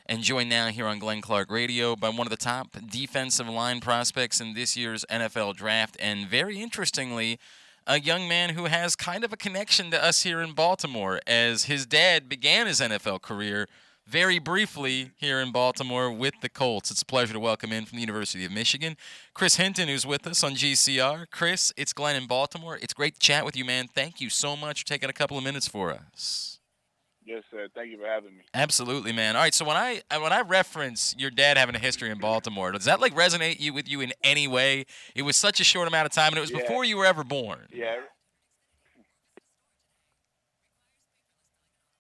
and joined now here on Glenn Clark Radio by one of the top defensive line prospects in this year's NFL draft. And very interestingly, a young man who has kind of a connection to us here in Baltimore, as his dad began his NFL career very briefly here in Baltimore with the Colts. It's a pleasure to welcome in from the University of Michigan, Chris Hinton, who's with us on GCR. Chris, it's Glenn in Baltimore. It's great to chat with you, man. Thank you so much for taking a couple of minutes for us. Yes, sir. Thank you for having me. Absolutely, man. All right, so when I reference your dad having a history in Baltimore, does that like resonate with you in any way? It was such a short amount of time, and it was Yeah, before you were ever born. yeah.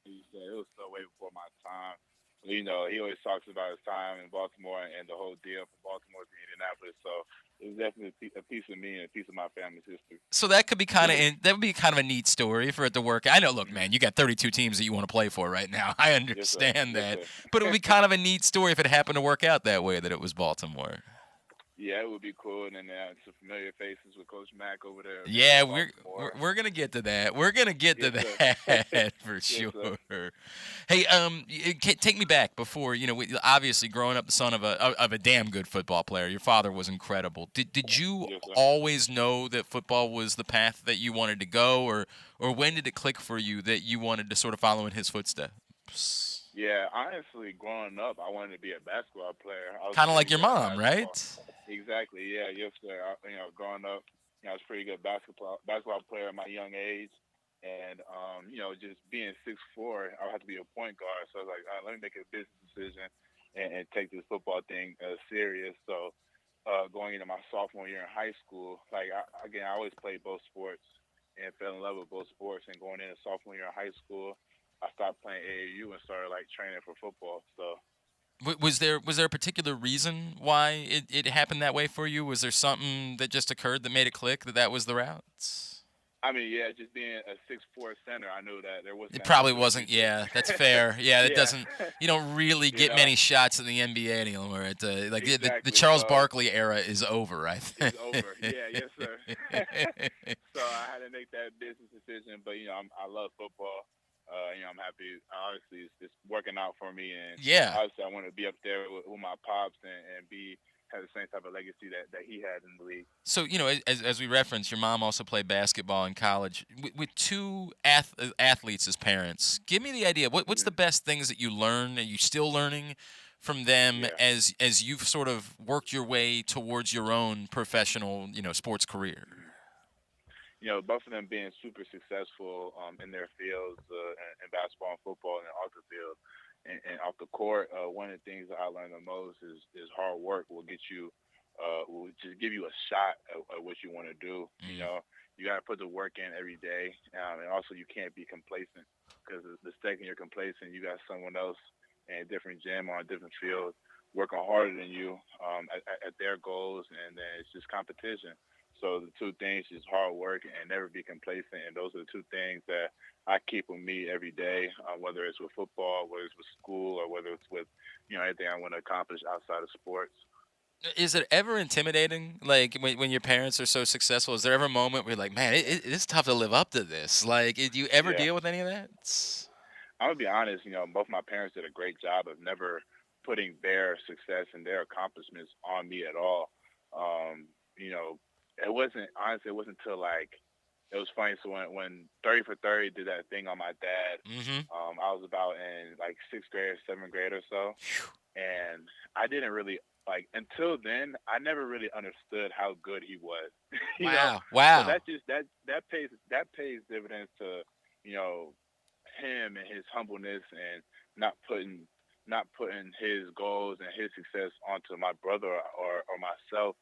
He said it was so way before my time. He always talks about his time in Baltimore and the whole deal from Baltimore to Indianapolis. So it was definitely a piece of me and a piece of my family's history. So that could be that would be kind of a neat story for it to work. I know, look, man, you got 32 teams that you want to play for right now. I Yes, sir. understand Yes, that, sir. but it would be kind of a neat story if it happened to work out that way that it was Baltimore. Yeah, it would be cool. And then some familiar faces with Coach Mack over there Yeah, in we're we're, Baltimore. we're gonna get to that. We're gonna get to Yes, sir. that for Yes, sure. sir. Hey, take me back before obviously growing up the son of a damn good football player. Your father was incredible. Did you Yes, sir. always know that football was the path that you wanted to go, or when did it click for you that you wanted to sort of follow in his footsteps? Yeah, honestly, growing up, I wanted to be a basketball player. I was Kind of like pretty your good at mom, basketball. right? Exactly. Yeah. Yes, sir. Growing up, I was a pretty good basketball player at my young age, and just being 6'4", I had to be a point guard. So I was like, let me make a business decision and take this football thing serious. So going into my sophomore year in high school, I always played both sports and fell in love with both sports. And going into sophomore year in high school, I stopped playing AAU and started like training for football. So Was there a particular reason why it happened that way for you? Was there something that just occurred that made it click that was the route? I mean, yeah, just being a 6'4" center, I knew that there It wasn't that much probably of a wasn't. future. Yeah, that's fair. Yeah, it Yeah, doesn't. You don't really you get know many shots in the NBA anymore. Like the exactly. Charles So Barkley era is over, I it's think. over. Yeah, yes, sir. So I had to make that business decision, but I love football. I'm happy. Obviously, it's working out for me, and Yeah. obviously, I want to be up there with my pops and be have the same type of legacy that he had in the league. So as we referenced, your mom also played basketball in college. With two athletes as parents, give me the idea. What's the Mhm. best things that you learn? Are you still learning from them Yeah. as you've sort of worked your way towards your own professional, sports career? Both of them being super successful in their fields, in basketball and football, and off the field and off the court. One of the things that I learned the most is hard work will get you, will just give you a shot at what you want to do. Mm. You got to put the work in every day, and also you can't be complacent because the second you're complacent, you got someone else in a different gym or a different field working harder than you at their goals, and then it's just competition. So the two things is hard work and never be complacent, and those are the two things that I keep with me every day, whether it's with football, whether it's with school, or whether it's with anything I want to accomplish outside of sports. Is it ever intimidating? Like when your parents are so successful, is there ever a moment where you're like, man, it's tough to live up to this? Like, do you ever Yeah, deal with any of that? I'm gonna be honest. Both my parents did a great job of never putting their success and their accomplishments on me at all. Um, you know, it wasn't honestly. It wasn't until like it was funny. So when 30 for 30 did that thing on my dad, Mm-hmm. I was about in like sixth grade or seventh grade or so, and I didn't really like until then. I never really understood how good he was, you know. Wow. So Wow. that just that pays dividends to you know him and his humbleness and not putting not putting his goals and his success onto my brother or myself.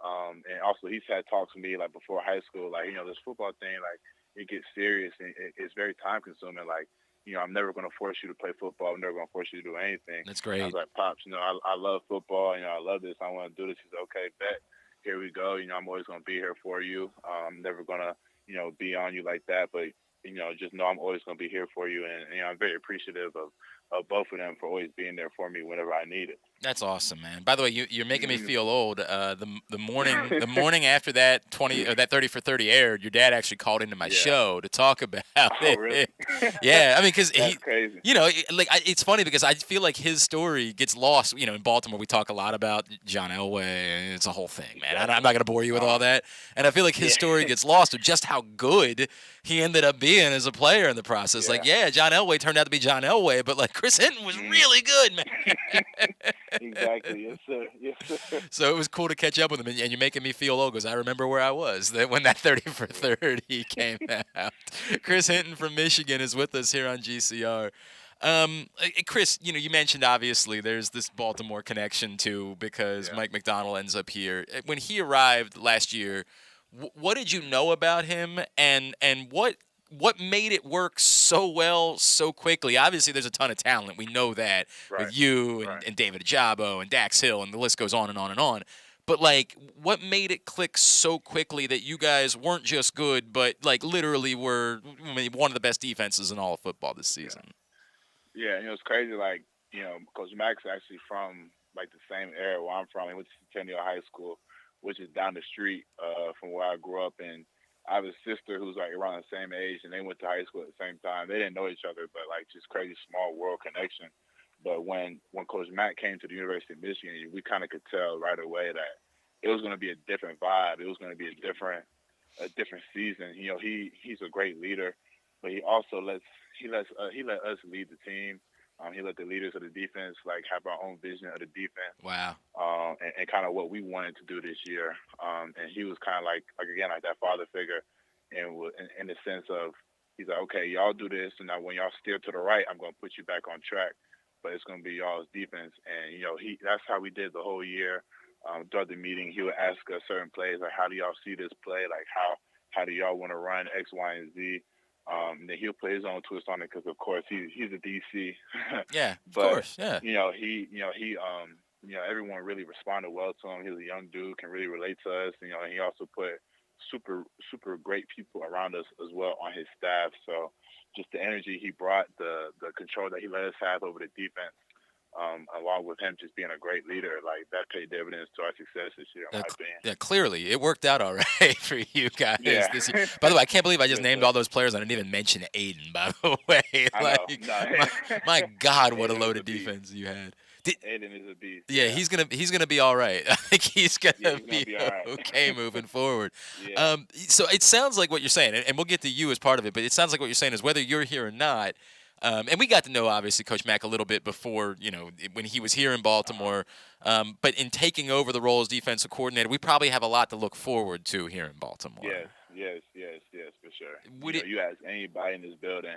And also he's had talks with me like before high school, like this football thing, like it gets serious and it's very time consuming. Like I'm never going to force you to play football. I'm never going to force you to do anything. That's I was great. like, pops, I love football. I love this. I want to do this. He's like, okay, bet. Here we go. I'm always going to be here for you. I'm never going to be on you like that, but just know I'm always going to be here for you, and I'm very appreciative of both of them for always being there for me whenever I need it. That's awesome, man. By the way, you're making me Mm-hmm. feel old. The morning after that 20 or that 30 for 30 aired, your dad actually called into my Yeah. show to talk about Oh, really? it. Yeah, I mean, because That's crazy. it's funny because I feel like his story gets lost. In Baltimore, we talk a lot about John Elway, and it's a whole thing, man. I'm Exactly. not gonna bore you with all that, and I feel like his Yeah. story gets lost of just how good he ended up being as a player in the process. Like, Yeah. yeah, John Elway turned out to be John Elway, but like Chris Hinton was Mm. really good, man. Exactly. Yes, sir. Yes, sir. So it was cool to catch up with him, and you're making me feel old because I remember where I was when that 30 for 30 came out. Chris Hinton from Michigan is with us here on GCR. Chris, you mentioned obviously there's this Baltimore connection too because Yeah. Mike McDonald ends up here. When he arrived last year, what did you know about him, and what made it work so well so quickly? Obviously, there's a ton of talent. We know that Right. with you Right. and David Ajabo and Dax Hill, and the list goes on and on and on. But like, what made it click so quickly that you guys weren't just good, but like literally were one of the best defenses in all of football this Yeah. season? Yeah. It's crazy. Like, Coach Mack's actually from like the same area where I'm from. He went to Centennial High School, which is down the street from where I grew up. And I have a sister who's like around the same age, and they went to high school at the same time. They didn't know each other, but like just crazy small world connection. But when Coach Mack came to the University of Michigan, we kind of could tell right away that it was going to be a different vibe. It was going to be a different season. He's a great leader, but he let us lead the team. He let the leaders of the defense like have our own vision of the defense, Wow. and kind of what we wanted to do this year. And he was kind of like again like that father figure, and in the sense of he's like, okay, y'all do this, and now when y'all steer to the right, I'm gonna put you back on track, but it's gonna be y'all's defense. And that's how we did the whole year. Throughout the meeting, he would ask us certain plays like, how do y'all see this play? Like how do y'all want to run X, Y, and Z? And then he'll put his own twist on it because, of course, he's a DC. Yeah, of But course. Yeah. everyone really responded well to him. He was a young dude, can really relate to us. And he also put super super great people around us as well on his staff. So just the energy he brought, the control that he let us have over the defense, along with him just being a great leader, like that paid dividends to our success this year, in my opinion. Yeah, clearly it worked out all right for you guys Yeah. this year. By the way, I can't believe I just Yes, named sir. all those players. I didn't even mention Aiden. By the way, I know. like No. my God, what a Aiden is a loaded beast. defense you had. Did, Aiden is a beast. yeah, Yeah. he's gonna be all right. I think he's Yeah, gonna he's gonna be be all right. okay moving forward. Yeah. So it sounds like what you're saying, and we'll get to you as part of it. But it sounds like what you're saying is whether you're here or not. And we got to know obviously Coach Mack a little bit before when he was here in Uh-huh. Baltimore. But in taking over the role as defensive coordinator, we probably have a lot to look forward to here in Baltimore. Yes, yes, for sure. Would it? You ask anybody in this building,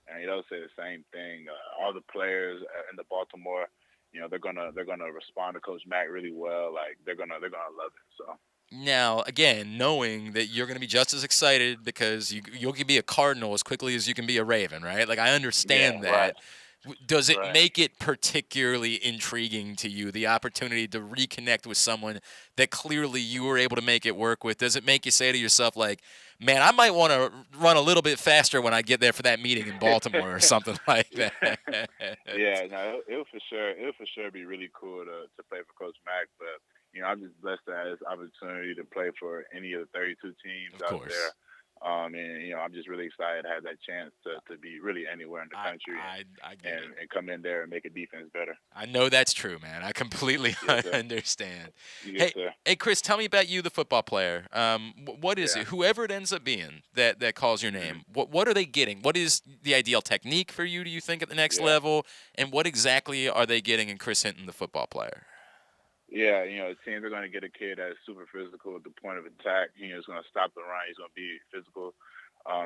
and they'll say the same thing. All the players in the Baltimore, they're gonna respond to Coach Mack really well. Like they're gonna love it. So Now, again, knowing that you're going to be just as excited because you can be a Cardinal as quickly as you can be a Raven, right? Like I yeah, understand right, that. Does it right. make it particularly intriguing to you the opportunity to reconnect with someone that clearly you were able to make it work with? Does it make you say to yourself like, "Man, I might want to run a little bit faster when I get there for that meeting in Baltimore or something like Yeah, that?" yeah. No, it'll for sure be really cool to play for Coach Mack. But I'm just blessed to have this opportunity to play for any of the 32 teams Of out course. there. And I'm just really excited to have that chance to be really anywhere in the I country I get and, it. and come in there and make a defense better. I know that's true, man. I completely Yes, sir. understand. Yes, Hey, sir. hey, Chris, tell me about you, the football player. What is Yeah. it? Whoever it ends up being that calls your Hmm. name. What are they getting? What is the ideal technique for you? Do you think at the next Yeah. level? And what exactly are they getting in Chris Hinton, the football player? Yeah, the teams are going to get a kid that's super physical at the point of attack. He's going to stop the run. He's going to be physical.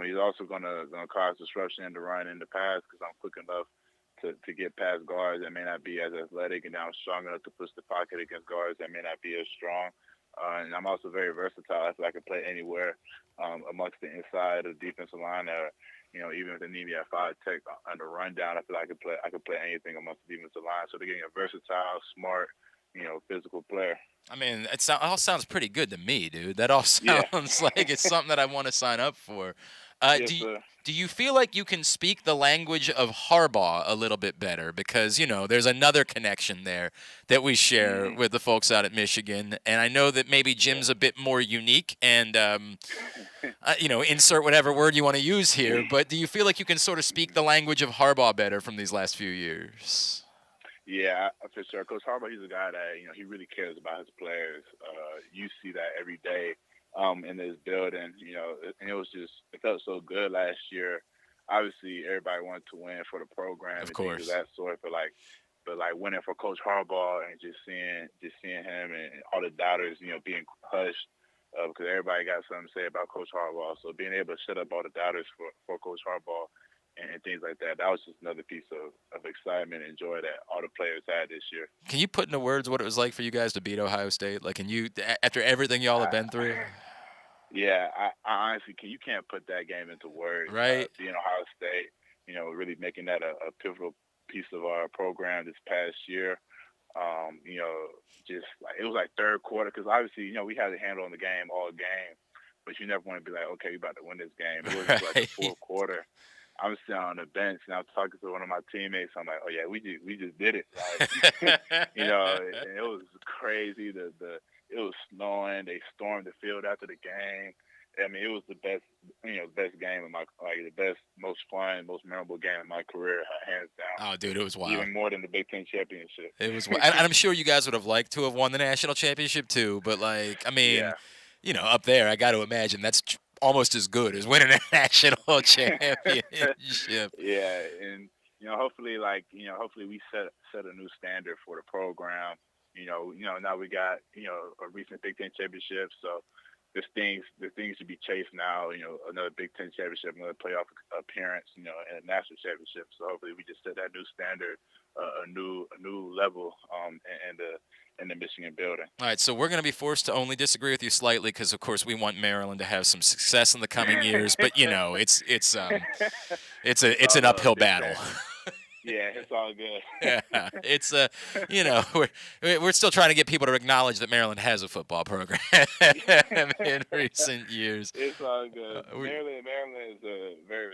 He's also gonna cause disruption in the run and the pass because I'm quick enough to get past guards that may not be as athletic, and I'm strong enough to push the pocket against guards that may not be as strong. And I'm also very versatile. I feel I can play anywhere amongst the inside of the defensive line, or even if they need me at five tech on the rundown, I feel like I could play anything amongst the defensive line. So they're getting a versatile, smart, physical player. I mean, all sounds pretty good to me, dude. That all Yeah. sounds like it's something that I want to sign up for. Uh, Yes, do you, sir. do you feel like you can speak the language of Harbaugh a little bit better? Because, there's another connection there that we share Hmm. with the folks out at Michigan. And I know that maybe Yeah. Jim's a bit more unique and, insert whatever word you want to use here. But do you feel like you can sort of speak the language of Harbaugh better from these last few years? Yeah, for sure. Coach Harbaugh, he's a guy that he really cares about his players. You see that every day in this building. And it felt so good last year. Obviously, everybody wanted to win for the program Of and things of course. that sort. But winning for Coach Harbaugh and just seeing him and all the doubters, being hushed. Because everybody got something to say about Coach Harbaugh, so being able to shut up all the doubters for Coach Harbaugh and things like that. That was just another piece of excitement and joy that all the players had this year. Can you put into words what it was like for you guys to beat Ohio State? Like, can you, after everything y'all have I, been through? yeah, I honestly you can't put that game into words. Right? Being Ohio State, really making that a pivotal piece of our program this past year. Um, you know, just like it was like third quarter because obviously we had a handle on the game all game, but you never want to be like, okay, we about to win this game. It wasn't until like the Right. fourth quarter. I'm sitting on the bench and I'm talking to one of my teammates. I'm like, oh yeah, we just did it. Like, and it was crazy. It was snowing. They stormed the field after the game. I mean, it was the best, best game of my like the best, most fun, most memorable game of my career, hands down. Oh, dude, it was wild. Even more than the Big Ten championship. It was, and I'm sure you guys would have liked to have won the national championship too. But like, I mean, Yeah. up there, I got to imagine that's almost as good as winning a national championship. Yeah, and hopefully we set a new standard for the program. Now we got a recent Big Ten championship, so the things should be chased now. Another Big Ten championship, another playoff appearance, and a national championship. So hopefully we just set that new standard, a new level, in the Michigan building. All right, so we're going to be forced to only disagree with you slightly because, of course, we want Maryland to have some success in the coming years. But it's Oh an no, uphill big battle. fan. Yeah, it's all good. Yeah, it's we're still trying to get people to acknowledge that Maryland has a football program in recent years. It's all good. We Maryland is a very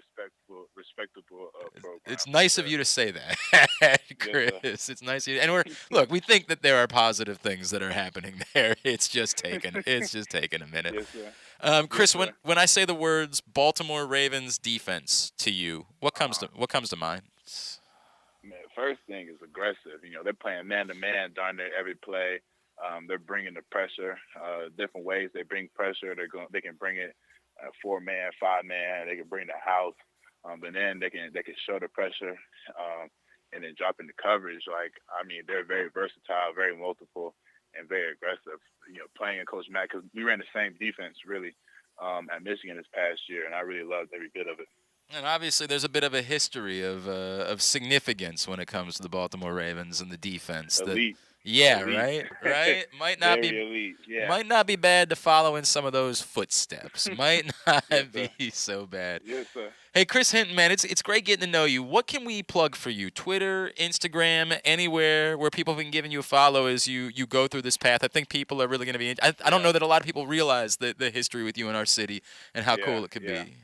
respectable program It's for nice of sure. you to say that, Yes, sir. Chris. It's nice of you, and we think that there are positive things that are happening there. It's just taken a minute. Yes, sir. Yes, Chris, when sir. when I say the words Baltimore Ravens defense to you, what comes Uh, to what comes to mind? Man, first thing is aggressive. They're playing man to man darn near every play. They're bringing the pressure, different ways they bring pressure. They can bring it 4 man, 5 man. They can bring the house, but then they can show the pressure, and then drop into coverage. Like I mean, they're very versatile, very multiple, and very aggressive. Playing in Coach Mack because we ran the same defense really at Michigan this past year, and I really loved every bit of it. And obviously, there's a bit of a history of significance when it comes to the Baltimore Ravens and the defense. Elite, Yeah, elite, right. Might not be very elite. Yeah. Might not be bad to follow in some of those footsteps. Might not Yes, be sir. so bad. Yes, sir. Hey, Chris Hinton, man, it's great getting to know you. What can we plug for you? Twitter, Instagram, anywhere where people have been giving you a follow as you go through this path. I think people are really going to be. I don't Yeah. know that a lot of people realize the history with you in our city and how Yeah. cool it could Yeah. be.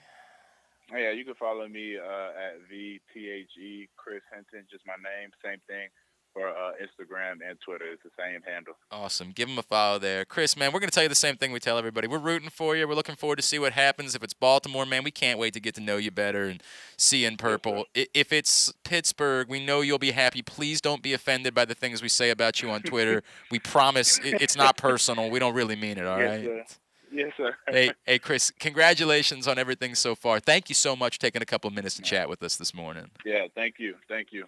Yeah, you can follow me at VTHE Chris Hinton, just my name, same thing for Instagram and Twitter. It's the same handle. Awesome. Give him a follow there. Chris, man, we're going to tell you the same thing we tell everybody. We're rooting for you. We're looking forward to see what happens. If it's Baltimore, man, we can't wait to get to know you better and see in Yes, sir. purple. If it's Pittsburgh, we know you'll be happy. Please don't be offended by the things we say about you on Twitter. We promise it's not personal. We don't really mean it, all Yes, right? sir. Yes, sir. Hey, Chris, congratulations on everything so far. Thank you so much for taking a couple of minutes to Nah. chat with us this morning. Yeah, thank you. Thank you.